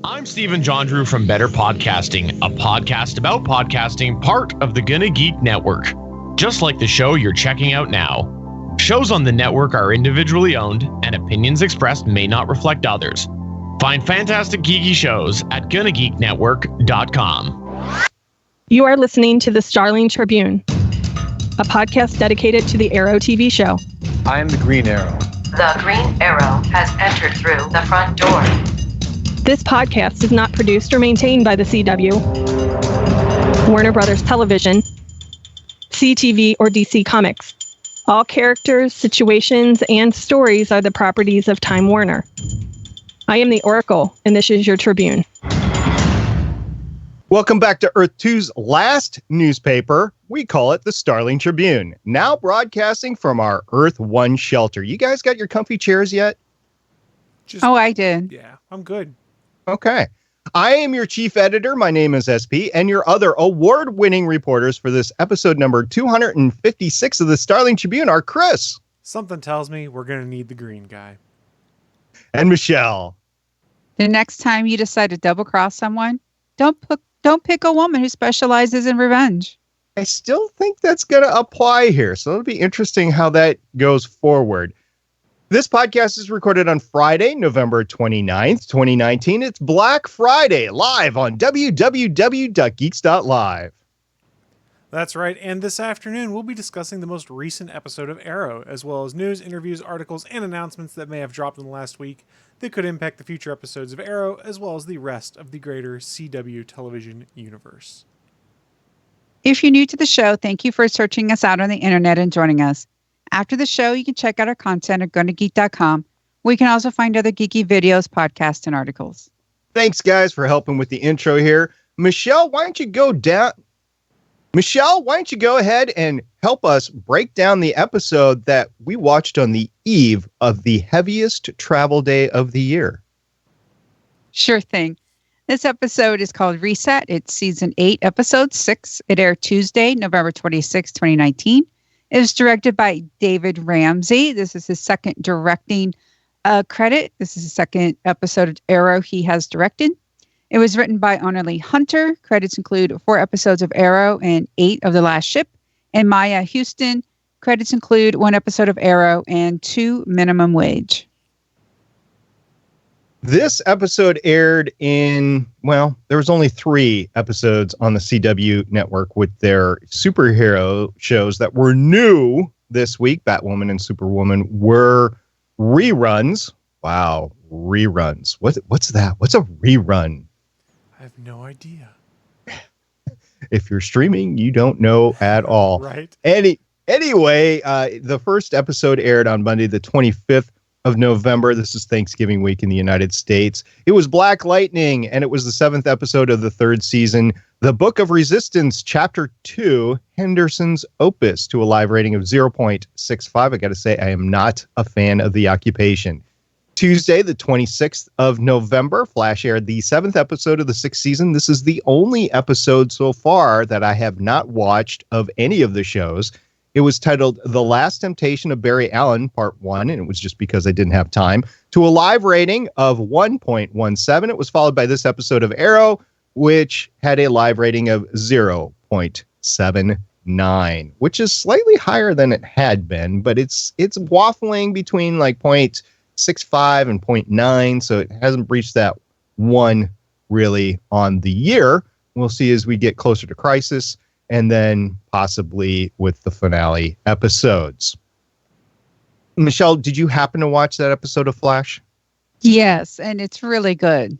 I'm Stephen John Drew from Better Podcasting, a podcast about podcasting, part of the Gonna Geek Network. Just like the show you're checking out now. Shows on the network are individually owned, and opinions expressed may not reflect others. Find fantastic geeky shows at GonnaGeekNetwork.com. You are listening to the Starling Tribune, a podcast dedicated to the Arrow TV show. I am the Green Arrow. The Green Arrow has entered through the front door. This podcast is not produced or maintained by the CW, Warner Brothers Television, CTV, or DC Comics. All characters, situations, and stories are the properties of Time Warner. I am the Oracle, and this is your Tribune. Welcome back to Earth 2's last newspaper. We call it the Starling Tribune, now broadcasting from our Earth 1 shelter. You guys got your comfy chairs yet? I did. Yeah, I'm good. Okay. I am your chief editor. My name is SP, and your other award-winning reporters for this episode number 256 of the Starling Tribune are Chris. Something tells me we're going to need the green guy. And Michelle. The next time you decide to double-cross someone, don't pick a woman who specializes in revenge. I still think that's going to apply here, so it'll be interesting how that goes forward. This podcast is recorded on Friday, November 29th, 2019. It's Black Friday, live on www.geeks.live. That's right, and this afternoon we'll be discussing the most recent episode of Arrow, as well as news, interviews, articles, and announcements that may have dropped in the last week that could impact the future episodes of Arrow, as well as the rest of the greater CW television universe. If you're new to the show, thank you for searching us out on the internet and joining us. After the show, you can check out our content at GonnaGeek.com, where you can also find other geeky videos, podcasts, and articles. Thanks, guys, for helping with the intro here. Michelle, why don't you go ahead and help us break down the episode that we watched on the eve of the heaviest travel day of the year? Sure thing. This episode is called Reset. It's season 8, episode 6. It aired Tuesday, November 26, 2019. It was directed by David Ramsey. This is his second directing credit. This is the second episode of Arrow he has directed. It was written by Onnerly Hunter. Credits include 4 episodes of Arrow and 8 of The Last Ship. And Maya Houston. Credits include 1 episode of Arrow and 2 Minimum Wage. This episode aired in, there was only 3 episodes on the CW network with their superhero shows that were new this week. Batwoman and Superwoman were reruns. Wow, reruns. What's that? What's a rerun? I have no idea. If you're streaming, you don't know at all. Right. Anyway, the first episode aired on Monday, the 25th of November. This is Thanksgiving week in the United States. It was Black Lightning, and it was the 7th episode of the 3rd season. The Book of Resistance, Chapter 2, Henderson's Opus, to a live rating of 0.65. I got to say, I am not a fan of the occupation. Tuesday, the 26th of November, Flash aired the 7th episode of the 6th season. This is the only episode so far that I have not watched of any of the shows. It was titled The Last Temptation of Barry Allen, Part 1, and it was just because I didn't have time, to a live rating of 1.17. It was followed by this episode of Arrow, which had a live rating of 0.79, which is slightly higher than it had been, but it's waffling between like 0.65 and 0.9, so it hasn't breached that 1 really on the year. We'll see as we get closer to Crisis, and then possibly with the finale episodes. Michelle, did you happen to watch that episode of Flash? Yes, and it's really good.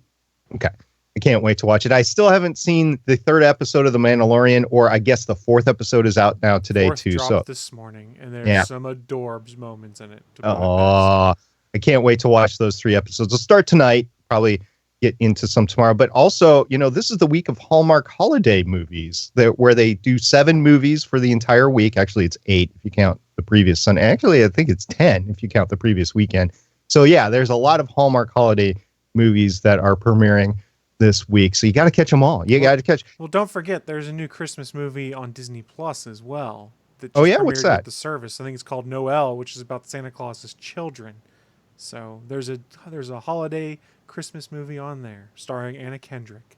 Okay. I can't wait to watch it. I still haven't seen the 3rd episode of The Mandalorian, or I guess the 4th episode is out now today, 4th too. Dropped this morning, and there's some adorbs moments in it. I can't wait to watch those 3 episodes. We'll start tonight, probably get into some tomorrow, but also, this is the week of Hallmark holiday movies where they do 7 movies for the entire week. Actually, it's 8 if you count the previous Sunday. Actually, I think it's 10 if you count the previous weekend. So yeah, there's a lot of Hallmark holiday movies that are premiering this week. So you got to catch them all. Well, don't forget, there's a new Christmas movie on Disney Plus as well. That just what's that? The service. I think it's called Noel, which is about Santa Claus's children. So there's a holiday Christmas movie on there, starring Anna Kendrick.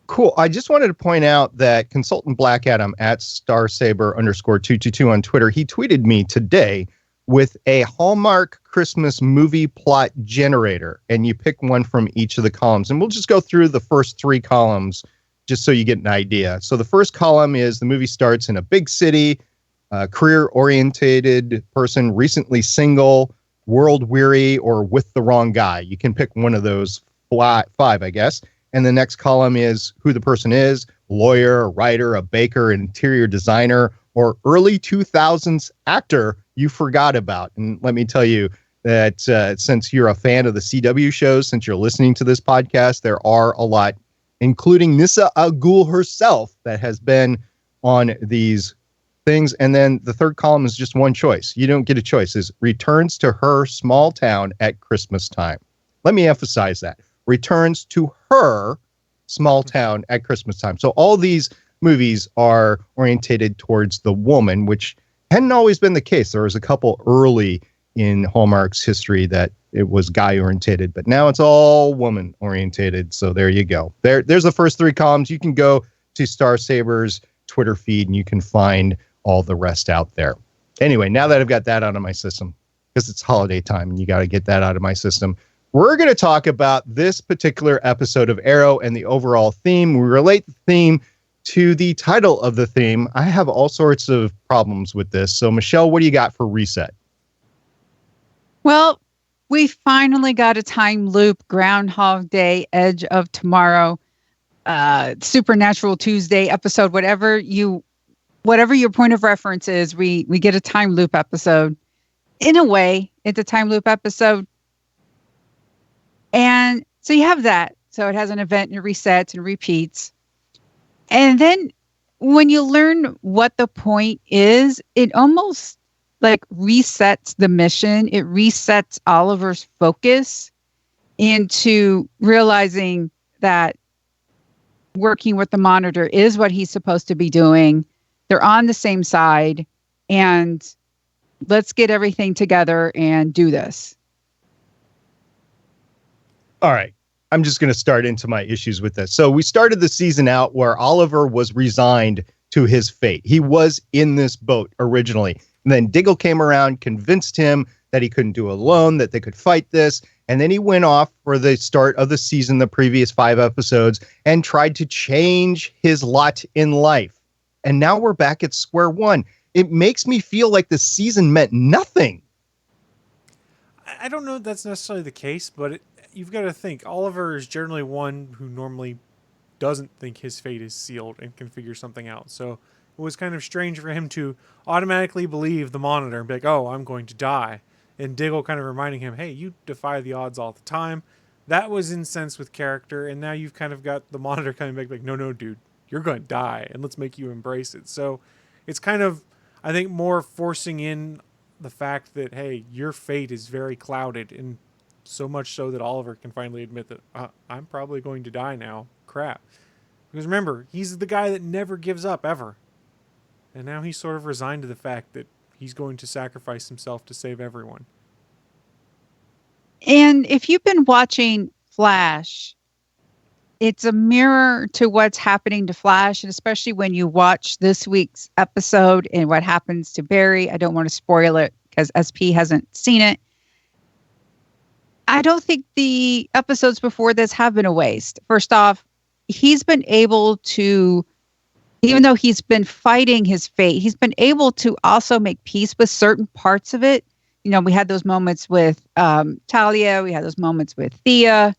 Cool. I just wanted to point out that consultant Black Adam at @starsaber_222 on Twitter, he tweeted me today with a Hallmark Christmas movie plot generator, and you pick one from each of the columns, and we'll just go through the first 3 columns just so you get an idea. So the first column is the movie starts in a big city, career-orientated person, recently single, world-weary, or with the wrong guy. You can pick one of those 5, I guess. And the next column is who the person is: lawyer, a writer, a baker, an interior designer, or early 2000s actor you forgot about. And let me tell you that since you're a fan of the CW shows, since you're listening to this podcast, there are a lot, including Nissa Al Ghul herself, that has been on these things. And then the third column is just one choice. You don't get a choice. Is returns to her small town at Christmas time. Let me emphasize that. Returns to her small town at Christmas time. So all these movies are orientated towards the woman, which hadn't always been the case. There was a couple early in Hallmark's history that it was guy orientated, but now it's all woman orientated. So there you go. There's the first 3 columns. You can go to Star Saber's Twitter feed and you can find all the rest out there. Anyway, now that I've got that out of my system, because it's holiday time and you got to get that out of my system, we're going to talk about this particular episode of Arrow and the overall theme. We relate the theme to the title of the theme. I have all sorts of problems with this. So, Michelle, what do you got for Reset? Well, we finally got a time loop, Groundhog Day, Edge of Tomorrow, Supernatural Tuesday episode, whatever your point of reference is, we get a time loop episode. In a way, it's a time loop episode. And so you have that. So it has an event and it resets and repeats. And then when you learn what the point is, it almost like resets the mission. It resets Oliver's focus into realizing that working with the Monitor is what he's supposed to be doing. They're on the same side, and let's get everything together and do this. All right. I'm just going to start into my issues with this. So we started the season out where Oliver was resigned to his fate. He was in this boat originally. And then Diggle came around, convinced him that he couldn't do it alone, that they could fight this. And then he went off for the start of the season, the previous 5 episodes, and tried to change his lot in life. And now we're back at square one. It makes me feel like the season meant nothing. I don't know if that's necessarily the case, but you've got to think Oliver is generally one who normally doesn't think his fate is sealed and can figure something out. So it was kind of strange for him to automatically believe the Monitor and be like, oh, I'm going to die. And Diggle kind of reminding him, hey, you defy the odds all the time. That was incensed with character. And now you've kind of got the Monitor coming back like, no, dude, you're going to die. And let's make you embrace it. So it's kind of, I think, more forcing in the fact that, hey, your fate is very clouded, and so much so that Oliver can finally admit that I'm probably going to die now. Crap. Because remember, he's the guy that never gives up, ever. And now he's sort of resigned to the fact that he's going to sacrifice himself to save everyone. And if you've been watching Flash, it's a mirror to what's happening to Flash, and especially when you watch this week's episode and what happens to Barry. I don't want to spoil it because SP hasn't seen it. I don't think the episodes before this have been a waste. First off, he's been able to, even though he's been fighting his fate, he's been able to also make peace with certain parts of it. You know, we had those moments with Talia. We had those moments with Thea.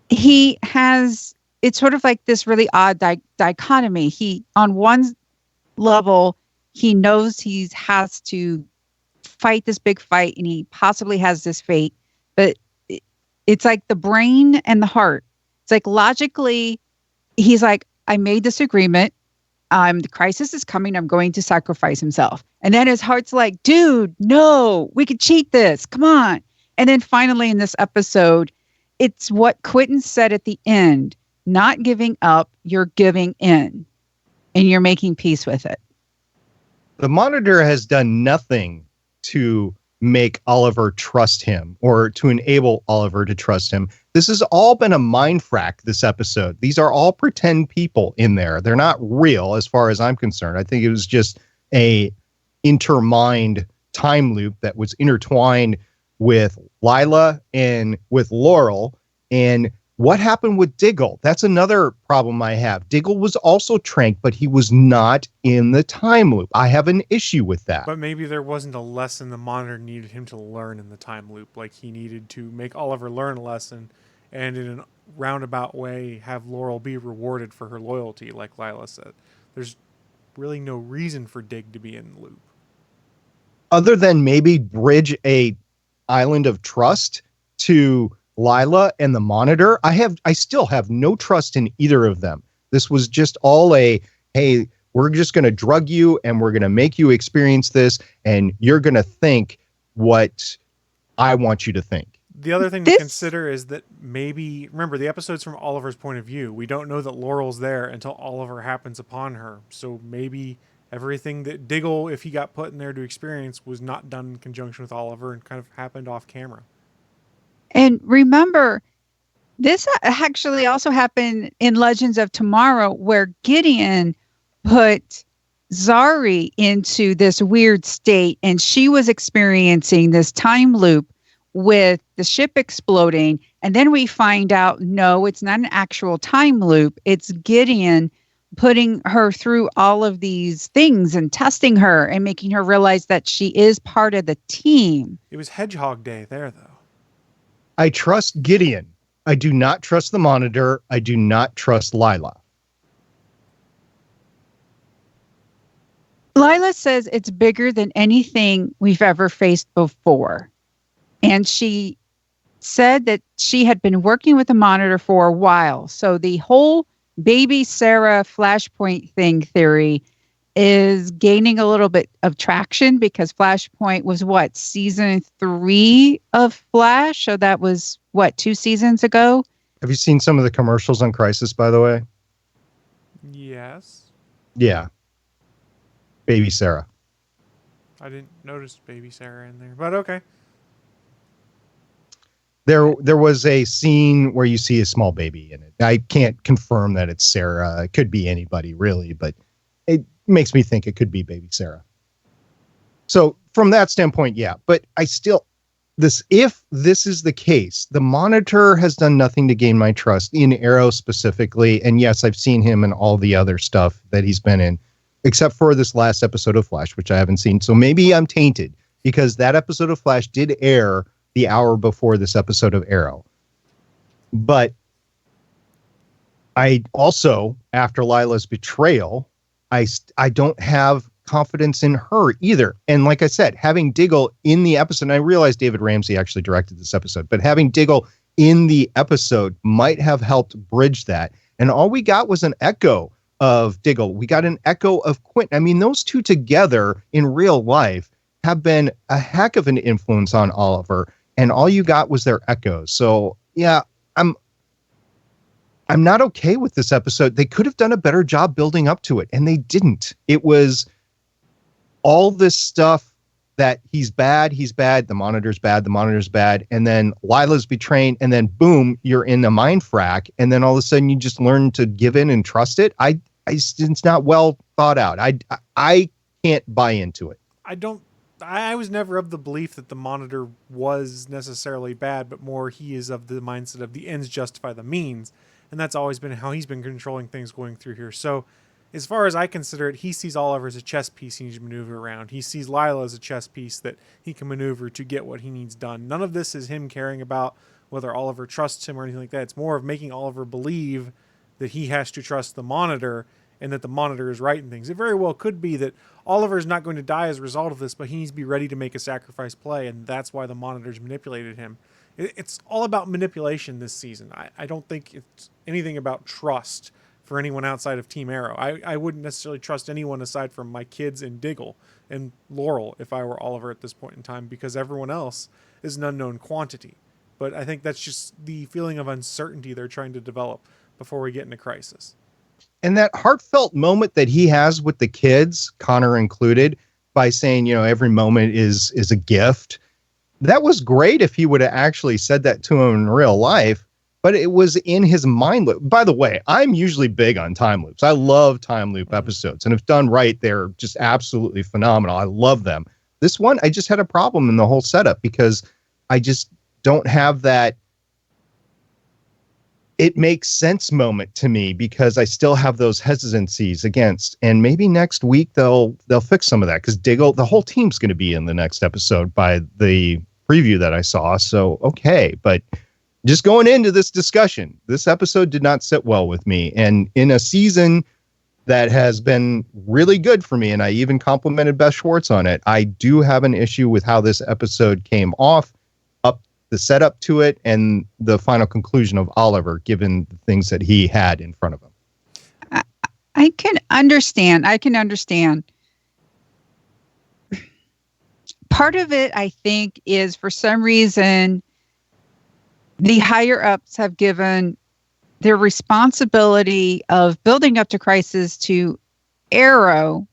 He has, it's sort of like this really odd dichotomy. He, on one level, he knows he has to fight this big fight and he possibly has this fate, but it's like the brain and the heart. It's like logically, he's like, I made this agreement. The crisis is coming. I'm going to sacrifice himself. And then his heart's like, dude, no, we could cheat this. Come on. And then finally in this episode, it's what Quentin said at the end, not giving up, you're giving in and you're making peace with it. The Monitor has done nothing to make Oliver trust him or to enable Oliver to trust him. This has all been a mind frack this episode. These are all pretend people in there. They're not real as far as I'm concerned. I think it was just a intermined time loop that was intertwined with Lila and with Laurel. And what happened with Diggle? That's another problem I have. Diggle was also Trank, but he was not in the time loop. I have an issue with that. But maybe there wasn't a lesson the Monitor needed him to learn in the time loop. Like he needed to make Oliver learn a lesson and in a roundabout way have Laurel be rewarded for her loyalty, like Lila said. There's really no reason for Dig to be in the loop. Other than maybe bridge a island of trust to Lila and the Monitor. I still have no trust in either of them. This was just all hey, we're just going to drug you and we're going to make you experience this and you're going to think what I want you to think. The other thing to consider is that maybe, remember, the episode's from Oliver's point of view. We don't know that Laurel's there until Oliver happens upon her. So maybe everything that Diggle, if he got put in there to experience, was not done in conjunction with Oliver and kind of happened off camera. And remember, this actually also happened in Legends of Tomorrow, where Gideon put Zari into this weird state, and she was experiencing this time loop with the ship exploding. And then we find out, no, it's not an actual time loop. It's Gideon putting her through all of these things and testing her and making her realize that she is part of the team. It was Hedgehog Day there, though. I trust Gideon. I do not trust the Monitor. I do not trust Lila. Lila says it's bigger than anything we've ever faced before. And she said that she had been working with the Monitor for a while. So the whole baby Sarah Flashpoint thing theory is gaining a little bit of traction because Flashpoint was season 3 of Flash? So that was 2 seasons ago? Have you seen some of the commercials on Crisis, by the way? Yes. Yeah. Baby Sarah. I didn't notice baby Sarah in there, but okay. There was a scene where you see a small baby in it. I can't confirm that it's Sarah. It could be anybody, really, but it makes me think it could be baby Sarah. So from that standpoint, yeah. But I still, if this is the case, the Monitor has done nothing to gain my trust in Arrow specifically. And yes, I've seen him in all the other stuff that he's been in, except for this last episode of Flash, which I haven't seen. So maybe I'm tainted because that episode of Flash did air the hour before this episode of Arrow. But I also, after Lila's betrayal, I don't have confidence in her either. And like I said, having Diggle in the episode, and I realize David Ramsey actually directed this episode, but having Diggle in the episode might have helped bridge that. And all we got was an echo of Diggle. We got an echo of Quentin. I mean, those two together in real life have been a heck of an influence on Oliver. And all you got was their echoes. So, yeah, I'm not okay with this episode. They could have done a better job building up to it, and they didn't. It was all this stuff that he's bad, the Monitor's bad, and then Lila's betraying, and then boom, you're in a mind frack, and then all of a sudden you just learn to give in and trust it. It's not well thought out. I can't buy into it. I was never of the belief that the Monitor was necessarily bad, but more he is of the mindset of the ends justify the means. And that's always been how he's been controlling things going through here. So as far as I consider it, he sees Oliver as a chess piece he needs to maneuver around. He sees Lila as a chess piece that he can maneuver to get what he needs done. None of this is him caring about whether Oliver trusts him or anything like that. It's more of making Oliver believe that he has to trust the Monitor and that the Monitor is right in things. It very well could be that Oliver is not going to die as a result of this, but he needs to be ready to make a sacrifice play, and that's why the Monitor's manipulated him. It's all about manipulation this season. I don't think it's anything about trust for anyone outside of Team Arrow. I wouldn't necessarily trust anyone aside from my kids and Diggle and Laurel if I were Oliver at this point in time, because everyone else is an unknown quantity. But I think that's just the feeling of uncertainty they're trying to develop before we get into Crisis. And that heartfelt moment that he has with the kids, Connor included, by saying, every moment is a gift. that was great if he would have actually said that to him in real life, but it was in his mind loop. By the way, I'm usually big on time loops. I love time loop episodes, and if done right, they're just absolutely phenomenal. I love them. This one, I just had a problem in the whole setup because I just don't have that it makes sense moment to me, because I still have those hesitancies against. And maybe next week they'll fix some of that, because Diggle, the whole team's going to be in the next episode by the preview that I saw. So, okay. But just going into this discussion, this episode did not sit well with me. And in a season that has been really good for me, and I even complimented Beth Schwartz on it, I do have an issue with how this episode came off, up the setup to it, and the final conclusion of Oliver, given the things that he had in front of him. I can understand. Part of it, I think, is for some reason the higher ups have given their responsibility of building up to Crisis to Arrow.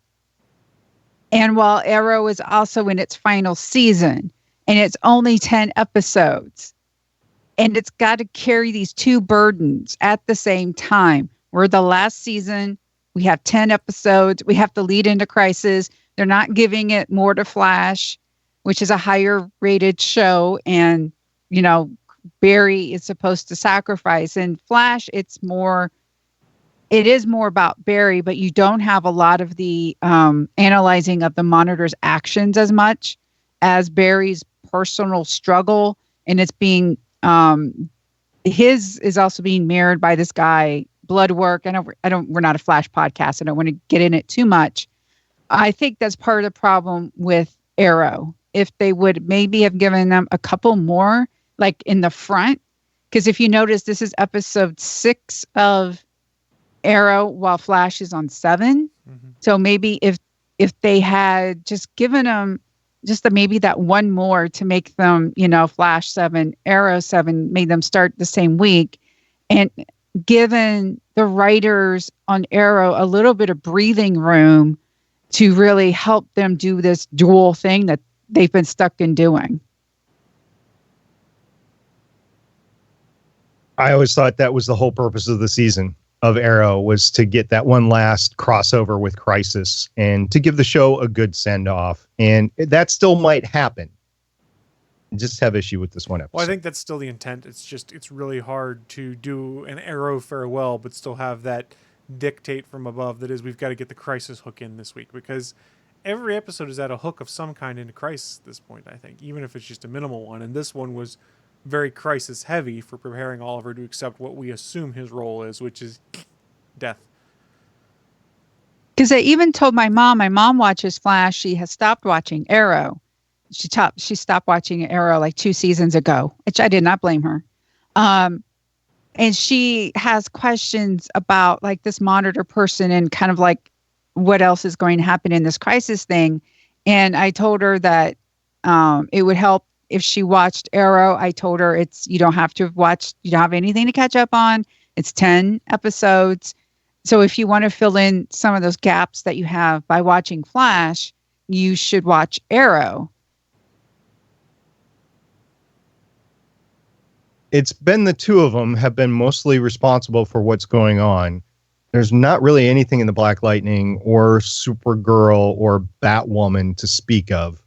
And while Arrow is also in its final season, and it's only 10 episodes, and it's got to carry these two burdens at the same time. We're the last season. We have 10 episodes. We have to lead into Crisis. They're not giving it more to Flash, which is a higher rated show. And, you know, Barry is supposed to sacrifice. In Flash, it is more about Barry, but you don't have a lot of the analyzing of the Monitor's actions as much as Barry's personal struggle. And it's being, his is also being mirrored by this guy, Bloodwork. We're not a Flash podcast. I don't want to get in it too much. I think that's part of the problem with Arrow. If they would maybe have given them a couple more, like in the front, because if you notice, this is episode 6 of Arrow, while Flash is on 7. Mm-hmm. So maybe if they had just given them just maybe that one more to make them, you know, Flash 7, Arrow 7, made them start the same week, and given the writers on Arrow a little bit of breathing room to really help them do this dual thing that they've been stuck in doing. I always thought that was the whole purpose of the season of Arrow, was to get that one last crossover with Crisis and to give the show a good send off. And that still might happen. Just have issue with this one episode. Well, I think that's still the intent. It's really hard to do an Arrow farewell, but still have that dictate from above that is, we've got to get the Crisis hook in this week, because every episode is at a hook of some kind into Crisis at this point, I think, even if it's just a minimal one. And this one was very Crisis heavy for preparing Oliver to accept what we assume his role is, which is death. Because I even told my mom watches Flash. She has stopped watching Arrow. She stopped watching Arrow like 2 seasons ago, which I did not blame her. And she has questions about like this Monitor person and kind of like what else is going to happen in this Crisis thing. And I told her that it would help if she watched Arrow. I told her you don't have to have watched, you don't have anything to catch up on. It's 10 episodes. So if you want to fill in some of those gaps that you have by watching Flash, you should watch Arrow. It's been the two of them have been mostly responsible for what's going on. There's not really anything in the Black Lightning or Supergirl or Batwoman to speak of.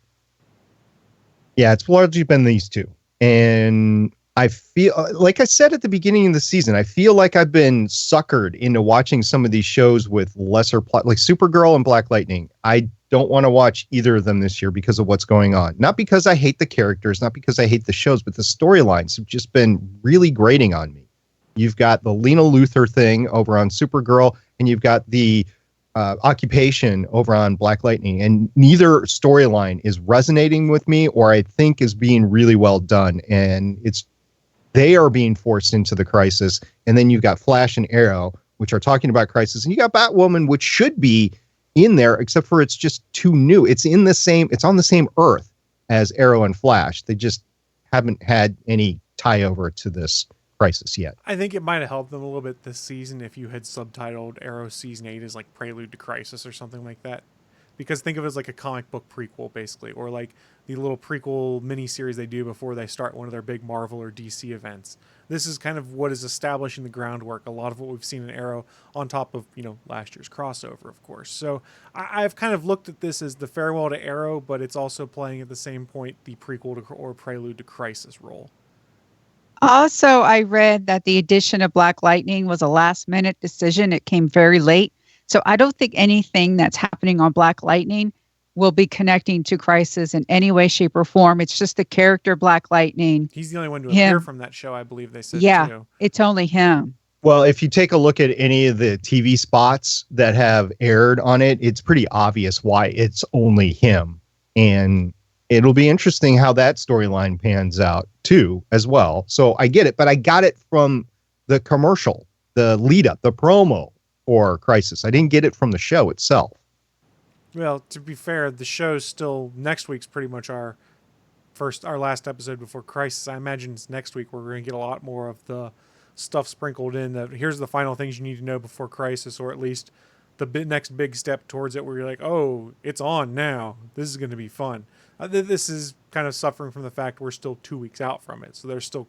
Yeah, it's largely been these two. And I feel, like I said at the beginning of the season, I feel like I've been suckered into watching some of these shows with lesser plot, like Supergirl and Black Lightning. I don't want to watch either of them this year because of what's going on. Not because I hate the characters, not because I hate the shows, but the storylines have just been really grating on me. You've got the Lena Luthor thing over on Supergirl, and you've got the occupation over on Black Lightning, and neither storyline is resonating with me, or I think is being really well done. And they are being forced into the Crisis. And then you've got Flash and Arrow, which are talking about Crisis, and you got Batwoman, which should be in there, except for it's just too new. It's on the same Earth as Arrow and Flash. They just haven't had any tie over to this Crisis yet. I think it might have helped them a little bit this season if you had subtitled Arrow Season 8 as like Prelude to Crisis or something like that. because think of it as like a comic book prequel, basically, or like the little prequel miniseries they do before they start one of their big Marvel or DC events. This is kind of what is establishing the groundwork. A lot of what we've seen in Arrow, on top of last year's crossover, of course. So I've kind of looked at this as the farewell to Arrow, but it's also playing at the same point the prequel to, or prelude to Crisis role. Also, I read that the addition of Black Lightning was a last-minute decision. It came very late. So I don't think anything that's happening on Black Lightning will be connecting to Crisis in any way, shape, or form. It's just the character Black Lightning. He's the only one to appear from that show, I believe they said, too. It's only him. Well, if you take a look at any of the TV spots that have aired on it, it's pretty obvious why it's only him. And it'll be interesting how that storyline pans out, too, as well. So I get it, but I got it from the commercial, the lead up, the promo for Crisis. I didn't get it from the show itself. Well, to be fair, the show's still, next week's pretty much our last episode before Crisis. I imagine it's next week where we're going to get a lot more of the stuff sprinkled in that here's the final things you need to know before Crisis, or at least the next big step towards it where you're like, oh, it's on now. This is going to be fun. This is kind of suffering from the fact we're still 2 weeks out from it. So they're still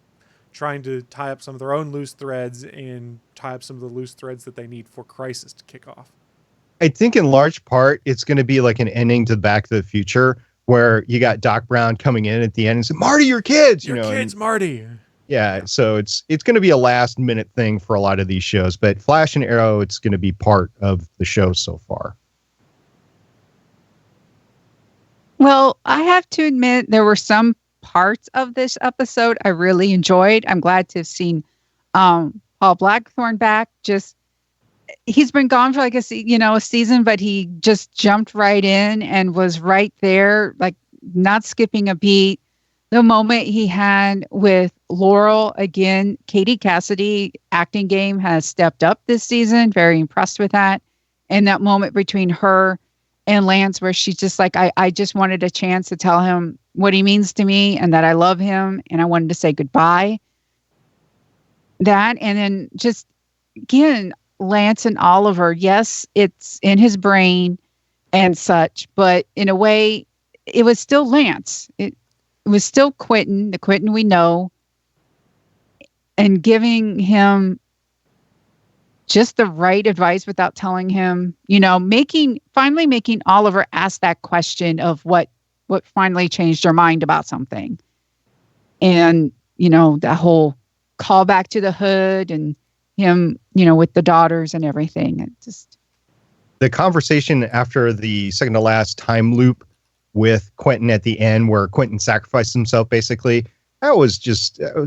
trying to tie up some of their own loose threads and tie up some of the loose threads that they need for Crisis to kick off. I think in large part, it's going to be like an ending to Back to the Future where you got Doc Brown coming in at the end and saying, Marty, your kids, your kids, Marty. Yeah. So it's going to be a last minute thing for a lot of these shows, but Flash and Arrow, it's going to be part of the show so far. Well, I have to admit there were some parts of this episode I really enjoyed. I'm glad to have seen Paul Blackthorne back. He's been gone for like a season, but he just jumped right in and was right there, like not skipping a beat. The moment he had with Laurel, again, Katie Cassidy acting game has stepped up this season. Very impressed with that. And that moment between her and Lance where she's just like, I just wanted a chance to tell him what he means to me and that I love him and I wanted to say goodbye. That, and then just, again, Lance and Oliver, yes, it's in his brain and such, but in a way, it was still Lance. It was still Quentin, the Quentin we know, and giving him just the right advice without telling him, finally making Oliver ask that question of what finally changed her mind about something. And, that whole call back to the hood and him, with the daughters and everything. It just, the conversation after the second to last time loop with Quentin at the end where Quentin sacrificed himself, basically, that was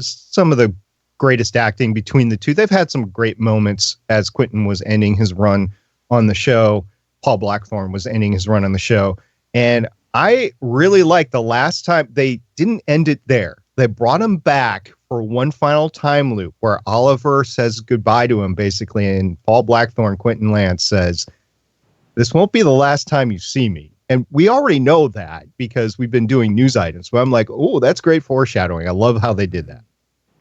some of the greatest acting between the two. They've had some great moments as Quentin was ending his run on the show. Paul Blackthorne was ending his run on the show. And I really like the last time they didn't end it there. They brought him back for one final time loop where Oliver says goodbye to him, basically. And Paul Blackthorne, Quentin Lance, says, this won't be the last time you see me. And we already know that because we've been doing news items. So I'm like, oh, that's great foreshadowing. I love how they did that.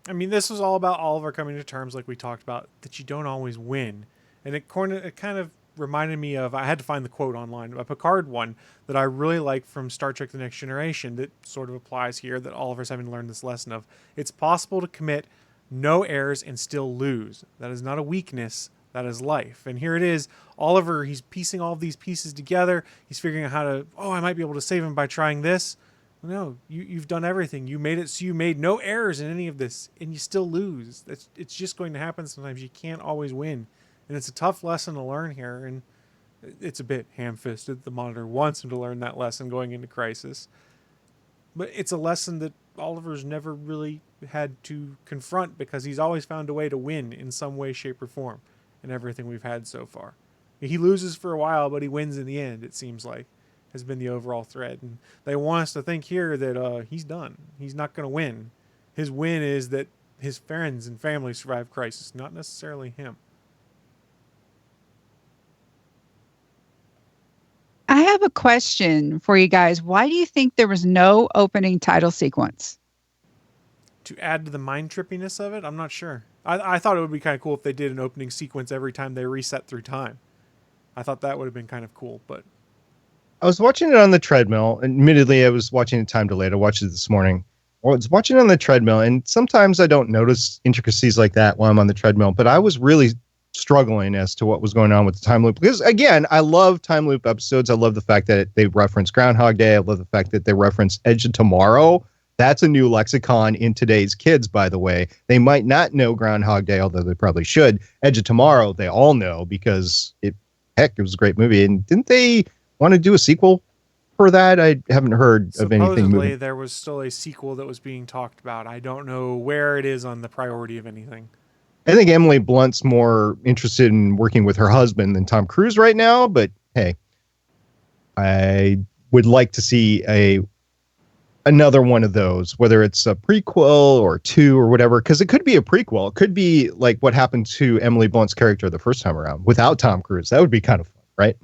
I mean, this was all about Oliver coming to terms, like we talked about, that you don't always win. And it kind of reminded me of, I had to find the quote online, a Picard one that I really like from Star Trek The Next Generation that sort of applies here, that Oliver's having to learn this lesson of. It's possible to commit no errors and still lose. That is not a weakness. That is life. And here it is. Oliver, he's piecing all of these pieces together. He's figuring out how to, I might be able to save him by trying this. No, you've done everything. You made it so you made no errors in any of this, and you still lose. It's just going to happen sometimes. You can't always win. And it's a tough lesson to learn here, and it's a bit ham-fisted. The Monitor wants him to learn that lesson going into Crisis. But it's a lesson that Oliver's never really had to confront because he's always found a way to win in some way, shape, or form in everything we've had so far. He loses for a while, but he wins in the end, it seems like, has been the overall thread. And they want us to think here that he's done. He's not going to win. His win is that his friends and family survive Crisis, not necessarily him. I have a question for you guys. Why do you think there was no opening title sequence? To add to the mind trippiness of it? I'm not sure. I thought it would be kind of cool if they did an opening sequence every time they reset through time. I thought that would have been kind of cool, but I was watching it on the treadmill. Admittedly, I was watching it time delayed. I watched it this morning. I was watching it on the treadmill, and sometimes I don't notice intricacies like that while I'm on the treadmill, but I was really struggling as to what was going on with the time loop. Because, again, I love time loop episodes. I love the fact that they reference Groundhog Day. I love the fact that they reference Edge of Tomorrow. That's a new lexicon in today's kids, by the way. They might not know Groundhog Day, although they probably should. Edge of Tomorrow, they all know because it was a great movie. And didn't they want to do a sequel for that? I haven't heard of anything Supposedly, moving. there was still a sequel that was being talked about. I don't know where it is on the priority of anything. I think Emily Blunt's more interested in working with her husband than Tom Cruise right now, but hey, I would like to see another one of those, whether it's a prequel or two or whatever, because it could be a prequel. It could be like what happened to Emily Blunt's character the first time around without Tom Cruise. That would be kind of fun, right?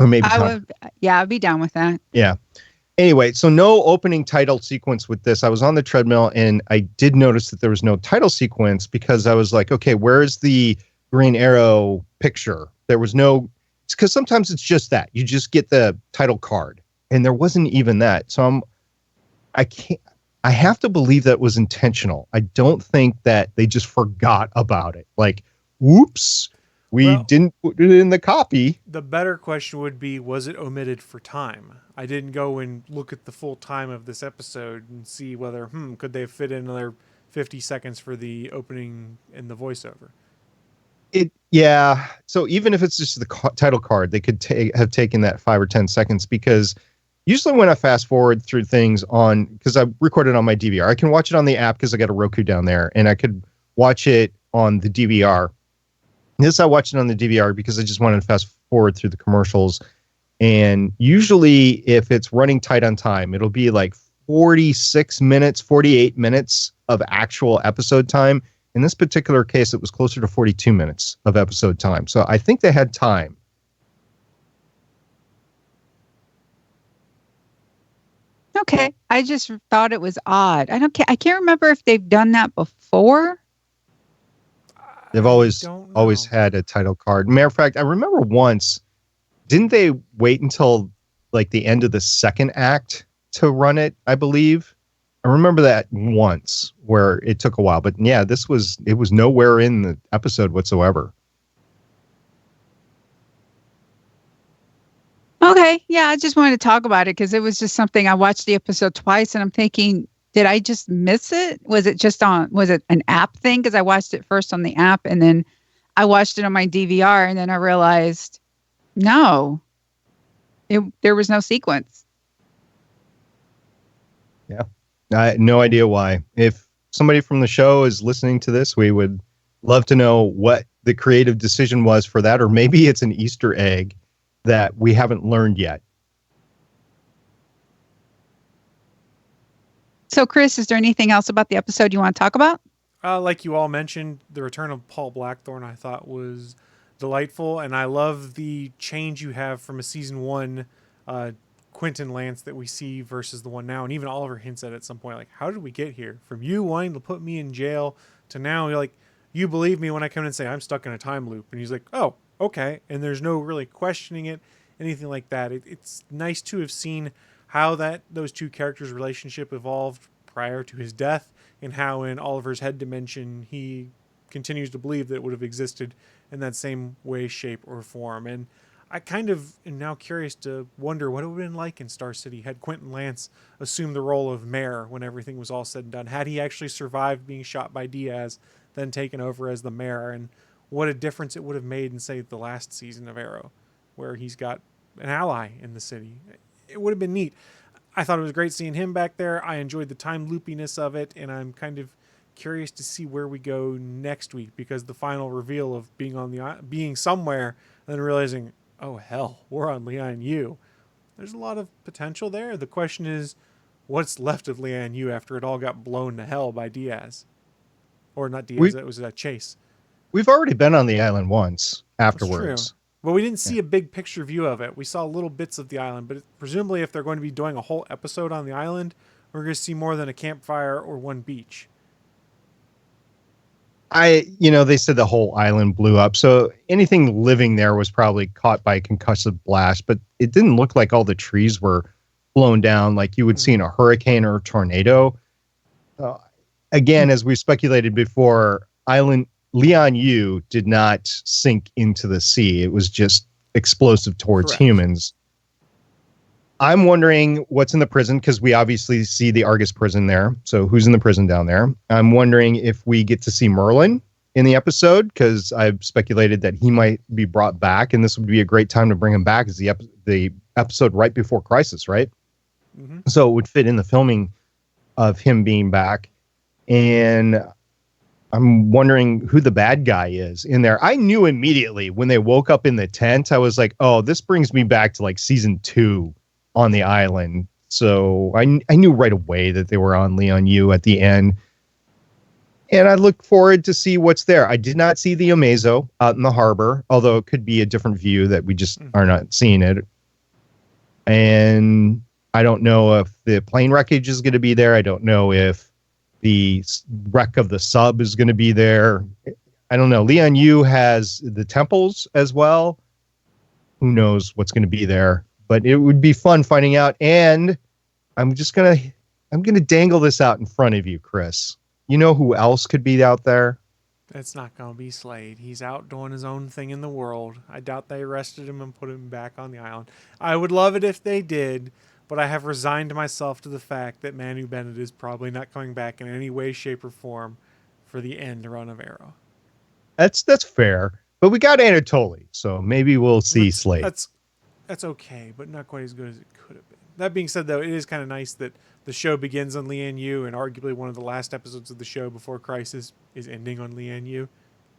Or maybe I'd be down with that. Yeah. Anyway, so no opening title sequence with this. I was on the treadmill and I did notice that there was no title sequence because I was like, okay, where's the Green Arrow picture? There was no, it's because sometimes it's just that. You just get the title card and there wasn't even that. So I have to believe that was intentional. I don't think that they just forgot about it. Like, whoops, we didn't put it in the copy. The better question would be, was it omitted for time? I didn't go and look at the full time of this episode and see whether, could they fit in another 50 seconds for the opening and the voiceover? Yeah. So even if it's just the title card, they could have taken that 5 or 10 seconds, because usually when I fast forward through things because I recorded on my DVR, I can watch it on the app because I got a Roku down there, and I could watch it on the DVR. This I watched it on the DVR because I just wanted to fast forward through the commercials. And usually if it's running tight on time, it'll be like 46 minutes, 48 minutes of actual episode time. In this particular case, it was closer to 42 minutes of episode time. So I think they had time. Okay. I just thought it was odd. I can't remember if they've done that before. They've always had a title card. Matter of fact, I remember once, didn't they wait until like the end of the second act to run it, I believe? I remember that once where it took a while. But yeah, it was nowhere in the episode whatsoever. Okay. Yeah, I just wanted to talk about it because it was just something. I watched the episode twice and I'm thinking, did I just miss it? Was it an app thing? Because I watched it first on the app and then I watched it on my DVR and then I realized, no, there was no sequence. Yeah. I had no idea why. If somebody from the show is listening to this, we would love to know what the creative decision was for that, or maybe it's an Easter egg that we haven't learned yet. So, Chris, is there anything else about the episode you want to talk about? Like you all mentioned, the return of Paul Blackthorne I thought was delightful, and I love the change you have from a season 1 Quentin Lance that we see versus the one now. And even Oliver hints at some point, like, how did we get here? From you wanting to put me in jail to now you're like, you believe me when I come in and say I'm stuck in a time loop. And he's like, oh, okay. And there's no really questioning it, anything like that. It's nice to have seen how those two characters' relationship evolved prior to his death, and how in Oliver's head dimension he continues to believe that it would have existed in that same way, shape, or form. And I kind of am now curious to wonder what it would have been like in Star City had Quentin Lance assumed the role of mayor when everything was all said and done. Had he actually survived being shot by Diaz, then taken over as the mayor, and what a difference it would have made in, say, the last season of Arrow, where he's got an ally in the city. It would have been neat. I thought it was great seeing him back there. I enjoyed the time loopiness of it, and I'm kind of curious to see where we go next week, because the final reveal of being somewhere and then realizing, oh hell, we're on Lian Yu. There's a lot of potential there. The question is, what's left of Lian Yu after it all got blown to hell by Diaz? Or not Diaz, it was Chase. We've already been on the island once afterwards. That's true. But we didn't see a big picture view of it. We saw little bits of the island, but presumably if they're going to be doing a whole episode on the island, we're going to see more than a campfire or one beach. They said the whole island blew up. So anything living there was probably caught by a concussive blast, but it didn't look like all the trees were blown down like you would see in a hurricane or a tornado. Again, as we speculated before, Leon Yu did not sink into the sea. It was just explosive towards humans. I'm wondering what's in the prison, because we obviously see the Argus prison there. So who's in the prison down there? I'm wondering if we get to see Merlin in the episode, because I've speculated that he might be brought back, and this would be a great time to bring him back as the episode right before Crisis, right? Mm-hmm. So it would fit in the filming of him being back. And I'm wondering who the bad guy is in there. I knew immediately when they woke up in the tent, I was like, oh, this brings me back to like season 2 on the island. So I knew right away that they were on Leon Yu at the end. And I look forward to see what's there. I did not see the Amazo out in the harbor, although it could be a different view that we just are not seeing it. And I don't know if the plane wreckage is going to be there. I don't know if the wreck of the sub is going to be there. I don't know. Leon Yu has the temples as well. Who knows what's going to be there? But it would be fun finding out. And I'm going to dangle this out in front of you, Chris. You know who else could be out there? It's not going to be Slade. He's out doing his own thing in the world. I doubt they arrested him and put him back on the island. I would love it if they did, but I have resigned myself to the fact that Manu Bennett is probably not coming back in any way, shape, or form for the end run of Arrow. That's fair. But we got Anatoly, so maybe we'll see Slade. That's okay, but not quite as good as it could have been. That being said, though, it is kind of nice that the show begins on Lian Yu, and arguably one of the last episodes of the show before Crisis is ending on Lian Yu.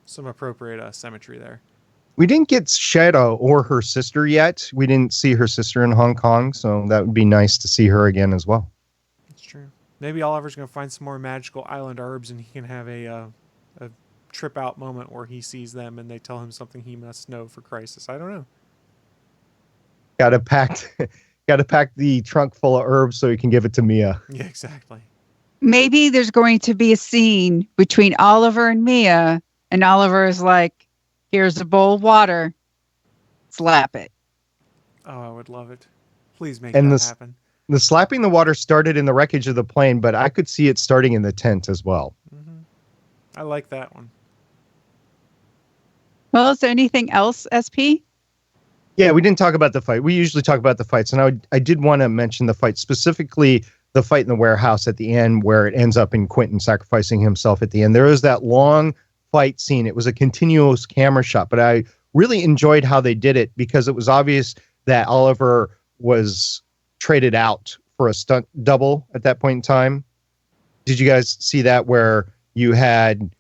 Some appropriate symmetry there. We didn't get Shadow or her sister yet. We didn't see her sister in Hong Kong, so that would be nice to see her again as well. That's true. Maybe Oliver's going to find some more magical island herbs, and he can have a trip out moment where he sees them and they tell him something he must know for Crisis. I don't know. Got to pack the trunk full of herbs so he can give it to Mia. Yeah, exactly. Maybe there's going to be a scene between Oliver and Mia, and Oliver is like, here's a bowl of water. Slap it. Oh, I would love it. Please make that happen. The slapping the water started in the wreckage of the plane, but I could see it starting in the tent as well. Mm-hmm. I like that one. Well, is there anything else, SP? Yeah, we didn't talk about the fight. We usually talk about the fights, and I did want to mention the fight, specifically the fight in the warehouse at the end where it ends up in Quentin sacrificing himself at the end. There was that long fight scene. It was a continuous camera shot, but I really enjoyed how they did it because it was obvious that Oliver was traded out for a stunt double at that point in time. Did you guys see that where you had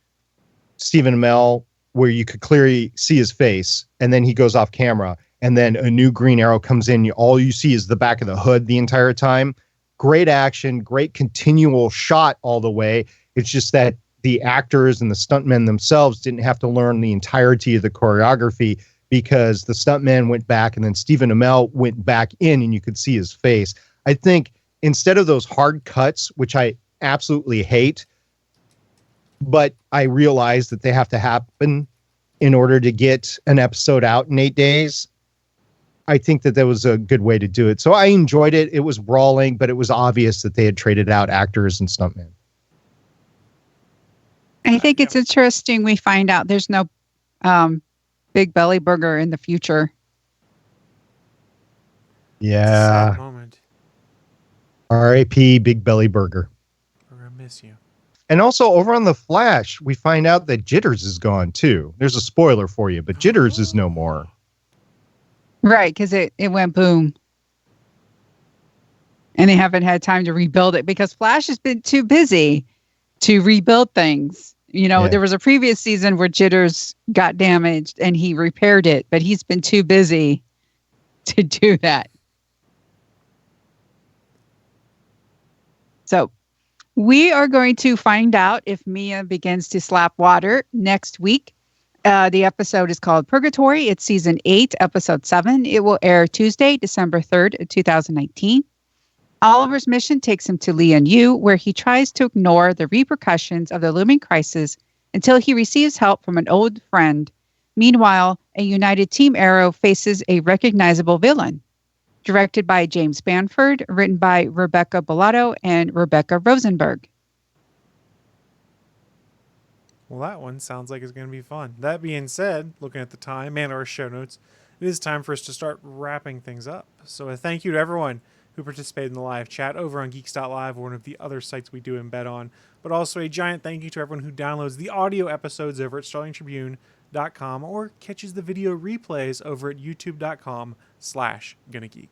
Stephen Amell where you could clearly see his face and then he goes off camera and then a new Green Arrow comes in. All you see is the back of the hood the entire time. Great action, great continual shot all the way. It's just that the actors and the stuntmen themselves didn't have to learn the entirety of the choreography because the stuntman went back and then Stephen Amell went back in and you could see his face. I think instead of those hard cuts, which I absolutely hate, but I realize that they have to happen in order to get an episode out in 8 days. I think that was a good way to do it. So I enjoyed it. It was brawling, but it was obvious that they had traded out actors and stuntmen. I think it's interesting we find out there's no Big Belly Burger in the future. Yeah. R.I.P. Big Belly Burger. We're going to miss you. And also over on The Flash, we find out that Jitters is gone too. There's a spoiler for you, but Jitters is no more. Right, because it went boom. And they haven't had time to rebuild it because Flash has been too busy to rebuild things. You know, There was a previous season where Jitters got damaged and he repaired it, but he's been too busy to do that. So we are going to find out if Mia begins to slap water next week. The episode is called Purgatory. It's season 8, episode 7. It will air Tuesday, December 3rd, 2019. Oliver's mission takes him to Lian Yu, where he tries to ignore the repercussions of the looming crisis until he receives help from an old friend. Meanwhile, a united Team Arrow faces a recognizable villain. Directed by James Banford, written by Rebecca Bellato and Rebecca Rosenberg. Well, that one sounds like it's going to be fun. That being said, looking at the time and our show notes, it is time for us to start wrapping things up. So a thank you to everyone who participated in the live chat over on Geeks.live, one of the other sites we do embed on, but also a giant thank you to everyone who downloads the audio episodes over at StarlingTribune.com or catches the video replays over at YouTube.com/GonnaGeek.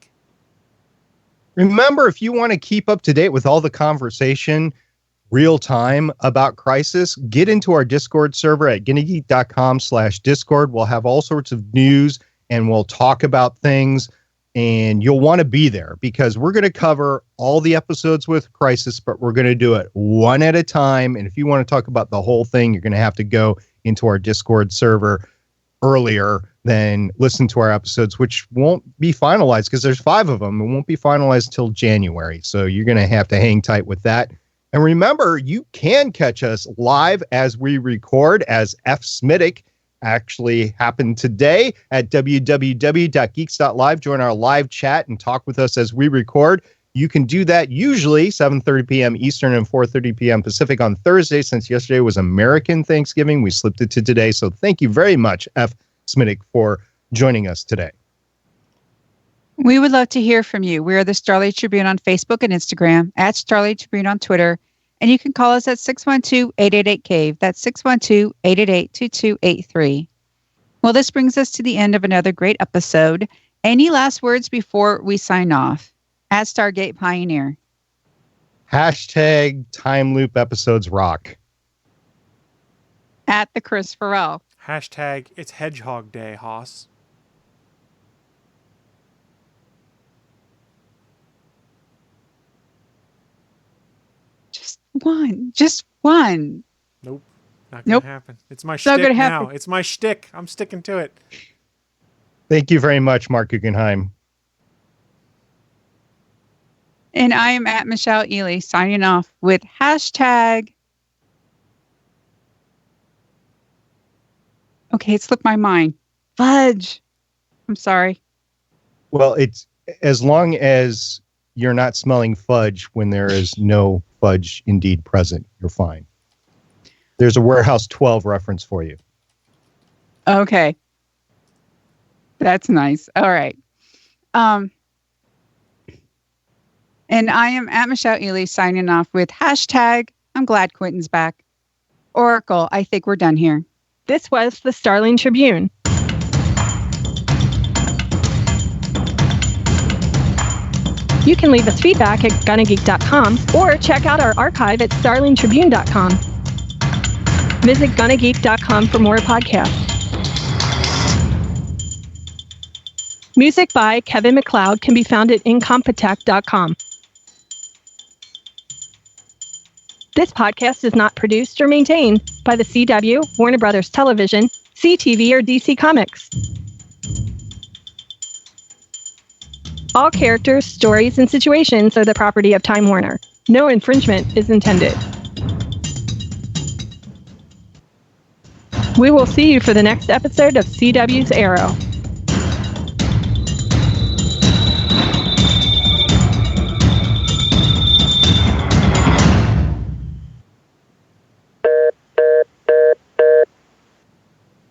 Remember, if you want to keep up to date with all the conversation real time about Crisis, get into our Discord server at GonnaGeek.com/Discord. We'll have all sorts of news and we'll talk about things, and you'll want to be there because we're going to cover all the episodes with Crisis, but we're going to do it one at a time. And if you want to talk about the whole thing, you're going to have to go into our Discord server earlier than listen to our episodes, which won't be finalized because there's 5 of them. It won't be finalized till January. So you're going to have to hang tight with that. And remember, you can catch us live as we record, as F. Smittick actually happened today at www.geeks.live. Join our live chat and talk with us as we record. You can do that usually 7:30 p.m. Eastern and 4:30 p.m. Pacific on Thursday. Since yesterday was American Thanksgiving, we slipped it to today. So thank you very much, F. Smittick, for joining us today. We would love to hear from you. We are the Starling Tribune on Facebook and Instagram, at Starling Tribune on Twitter, and you can call us at 612-888-CAVE. That's 612-888-2283. Well, this brings us to the end of another great episode. Any last words before we sign off? At Stargate Pioneer. Hashtag time loop episodes rock. At the Chris Farrell. Hashtag it's Hedgehog Day, Hoss. Just one. Nope. Not gonna happen. It's my Not shtick gonna now. happen. It's my shtick. I'm sticking to it. Thank you very much, Mark Guggenheim. And I am at Michelle Ely, signing off with hashtag. Okay, it slipped my mind. Fudge. I'm sorry. Well, it's as long as you're not smelling fudge when there is no fudge indeed present, you're fine. There's a Warehouse 12 reference for you. Okay. That's nice. All right. And I am at Michelle Ely, signing off with hashtag I'm glad Quentin's back. Oracle, I think we're done here. This was the Starling Tribune. You can leave us feedback at GonnaGeek.com or check out our archive at StarlingTribune.com. Visit GonnaGeek.com for more podcasts. Music by Kevin MacLeod can be found at Incompetech.com. This podcast is not produced or maintained by the CW, Warner Brothers Television, CTV, or DC Comics. All characters, stories, and situations are the property of Time Warner. No infringement is intended. We will see you for the next episode of CW's Arrow.